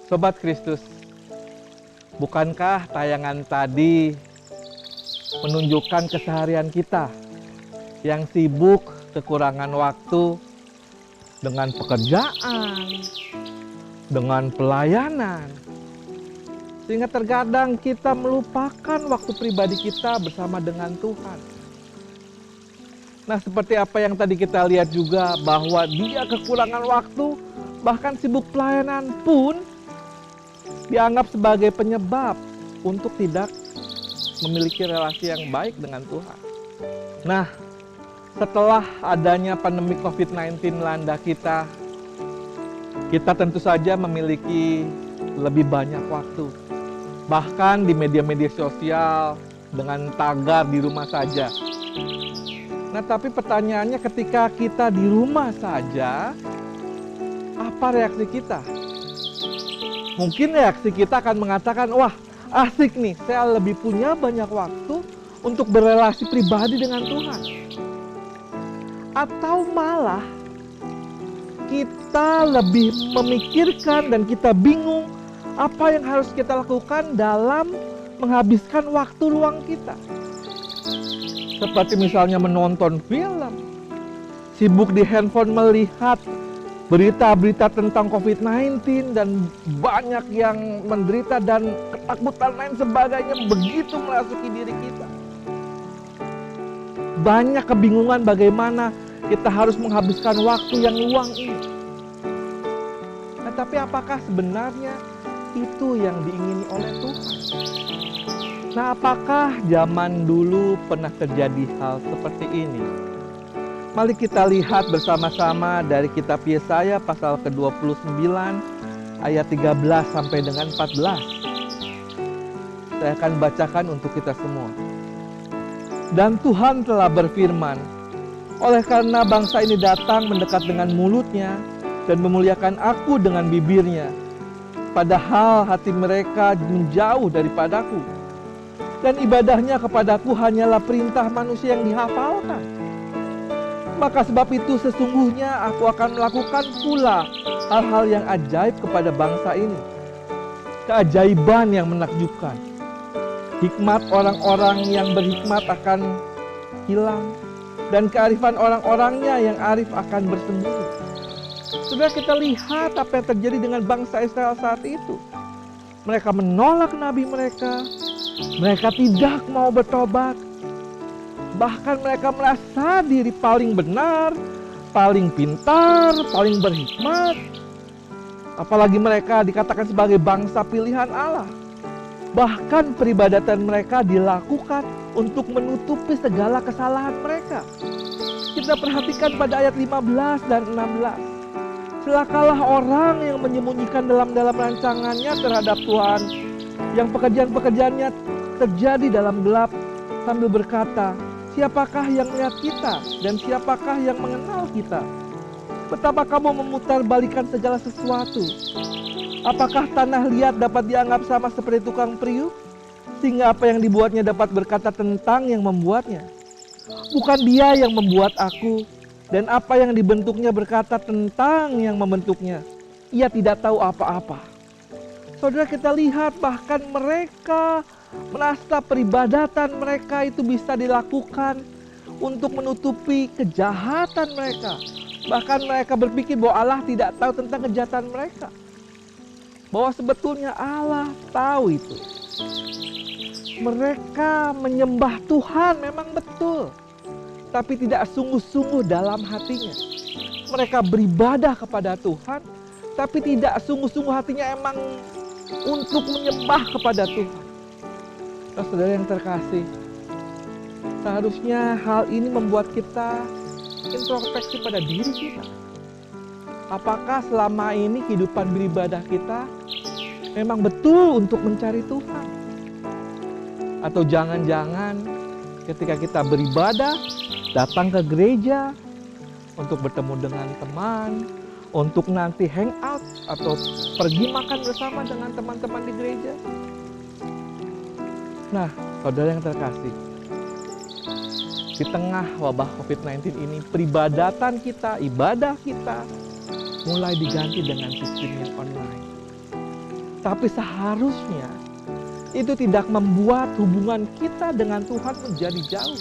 Sobat Kristus, bukankah tayangan tadi menunjukkan keseharian kita yang sibuk, kekurangan waktu dengan pekerjaan, dengan pelayanan, sehingga terkadang kita melupakan waktu pribadi kita bersama dengan Tuhan. Nah, seperti apa yang tadi kita lihat juga, bahwa dia kekurangan waktu, bahkan sibuk pelayanan pun dianggap sebagai penyebab untuk tidak memiliki relasi yang baik dengan Tuhan. Nah, setelah adanya pandemi COVID-19 melanda kita tentu saja memiliki lebih banyak waktu. Bahkan di media-media sosial dengan tagar di rumah saja. Nah, tapi pertanyaannya, ketika kita di rumah saja, apa reaksi kita? Mungkin reaksi kita akan mengatakan, wah asik nih, saya lebih punya banyak waktu untuk berrelasi pribadi dengan Tuhan. Atau malah kita lebih memikirkan dan kita bingung apa yang harus kita lakukan dalam menghabiskan waktu luang kita. Seperti misalnya menonton film, sibuk di handphone melihat berita-berita tentang COVID-19 dan banyak yang menderita dan ketakutan lain sebagainya begitu merasuki diri kita. Banyak kebingungan bagaimana kita harus menghabiskan waktu yang luang ini. Nah, tapi apakah sebenarnya itu yang diingini oleh Tuhan? Nah, apakah zaman dulu pernah terjadi hal seperti ini? Mari kita lihat bersama-sama dari kitab Yesaya pasal ke-29 ayat 13 sampai dengan 14. Saya akan bacakan untuk kita semua. Dan Tuhan telah berfirman, oleh karena bangsa ini datang mendekat dengan mulutnya dan memuliakan aku dengan bibirnya, padahal hati mereka menjauh daripadaku, dan ibadahnya kepadaku hanyalah perintah manusia yang dihafalkan. Maka sebab itu sesungguhnya aku akan melakukan pula hal-hal yang ajaib kepada bangsa ini. Keajaiban yang menakjubkan. Hikmat orang-orang yang berhikmat akan hilang. Dan kearifan orang-orangnya yang arif akan bersembunyi. Sudah kita lihat apa yang terjadi dengan bangsa Israel saat itu. Mereka menolak nabi mereka. Mereka tidak mau bertobat. Bahkan mereka merasa diri paling benar, paling pintar, paling berhikmat. Apalagi mereka dikatakan sebagai bangsa pilihan Allah. Bahkan peribadatan mereka dilakukan untuk menutupi segala kesalahan mereka. Kita perhatikan pada ayat 15 dan 16. Celakalah orang yang menyembunyikan dalam rancangannya terhadap Tuhan, yang pekerjaan-pekerjaannya terjadi dalam gelap, sambil berkata, siapakah yang melihat kita dan siapakah yang mengenal kita? Betapa kamu memutarbalikkan segala sesuatu. Apakah tanah liat dapat dianggap sama seperti tukang periuk? Sehingga apa yang dibuatnya dapat berkata tentang yang membuatnya. Bukan dia yang membuat aku, dan apa yang dibentuknya berkata tentang yang membentuknya. Ia tidak tahu apa-apa. Saudara, kita lihat bahkan mereka merasa peribadatan mereka itu bisa dilakukan untuk menutupi kejahatan mereka. Bahkan mereka berpikir bahwa Allah tidak tahu tentang kejahatan mereka. Bahwa sebetulnya Allah tahu itu. Mereka menyembah Tuhan memang betul, tapi tidak sungguh-sungguh dalam hatinya. Mereka beribadah kepada Tuhan, tapi tidak sungguh-sungguh hatinya emang untuk menyembah kepada Tuhan. Nah, saudara yang terkasih, seharusnya hal ini membuat kita introspeksi pada diri kita. Apakah selama ini kehidupan beribadah kita memang betul untuk mencari Tuhan? Atau jangan-jangan ketika kita beribadah, datang ke gereja untuk bertemu dengan teman, untuk nanti hangout atau pergi makan bersama dengan teman-teman di gereja? Nah, saudara yang terkasih, di tengah wabah COVID-19 ini, peribadatan kita, ibadah kita mulai diganti dengan sistem yang online. Tapi seharusnya itu tidak membuat hubungan kita dengan Tuhan menjadi jauh.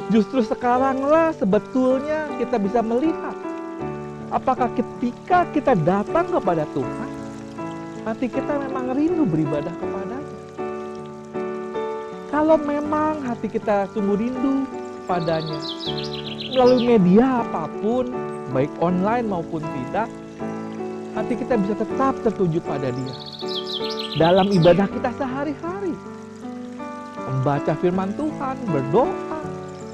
Justru sekaranglah sebetulnya kita bisa melihat apakah ketika kita datang kepada Tuhan, hati kita memang rindu beribadah kepadanya. Kalau memang hati kita sungguh rindu padanya, melalui media apapun, baik online maupun tidak, hati kita bisa tetap tertuju pada Dia. Dalam ibadah kita sehari-hari, membaca firman Tuhan, berdoa,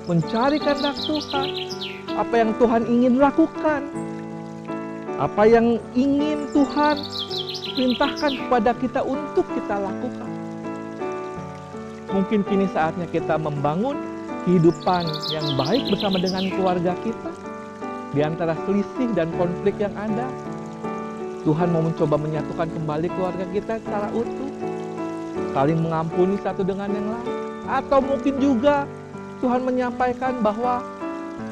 mencari kehendak Tuhan, apa yang Tuhan ingin lakukan, apa yang ingin Tuhan perintahkan kepada kita untuk kita lakukan. Mungkin kini saatnya kita membangun kehidupan yang baik bersama dengan keluarga kita, di antara selisih dan konflik yang ada. Tuhan mau mencoba menyatukan kembali keluarga kita secara utuh, saling mengampuni satu dengan yang lain. Atau mungkin juga Tuhan menyampaikan bahwa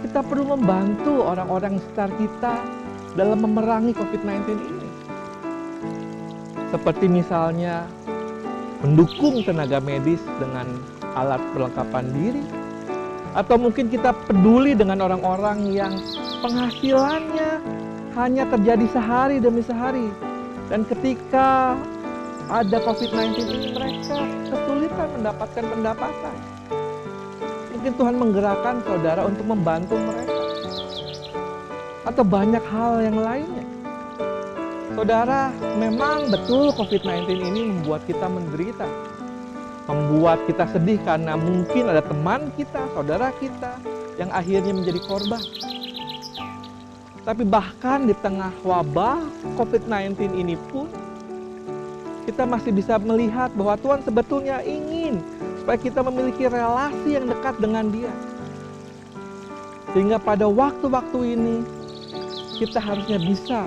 kita perlu membantu orang-orang sekitar kita dalam memerangi COVID-19 ini. Seperti misalnya mendukung tenaga medis dengan alat perlengkapan diri. Atau mungkin kita peduli dengan orang-orang yang penghasilannya hanya terjadi sehari demi sehari. Dan ketika ada COVID-19 ini mereka kesulitan mendapatkan pendapatan. Mungkin Tuhan menggerakkan saudara untuk membantu mereka. Atau banyak hal yang lainnya. Saudara, memang betul COVID-19 ini membuat kita menderita. Membuat kita sedih karena mungkin ada teman kita, saudara kita yang akhirnya menjadi korban. Tapi bahkan di tengah wabah COVID-19 ini pun, kita masih bisa melihat bahwa Tuhan sebetulnya ingin supaya kita memiliki relasi yang dekat dengan Dia. Sehingga pada waktu-waktu ini, kita harusnya bisa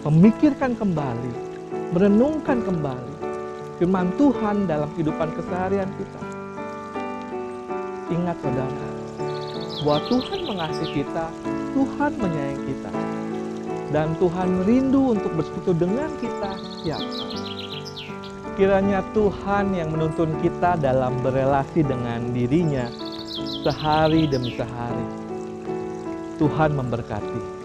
memikirkan kembali, merenungkan kembali firman Tuhan dalam kehidupan keseharian kita. Ingat saudara, bahwa Tuhan mengasihi kita, Tuhan menyayangi kita, dan Tuhan rindu untuk bersekutu dengan kita setiap hari. Kiranya Tuhan yang menuntun kita dalam berelasi dengan diri-Nya sehari demi sehari. Tuhan memberkati.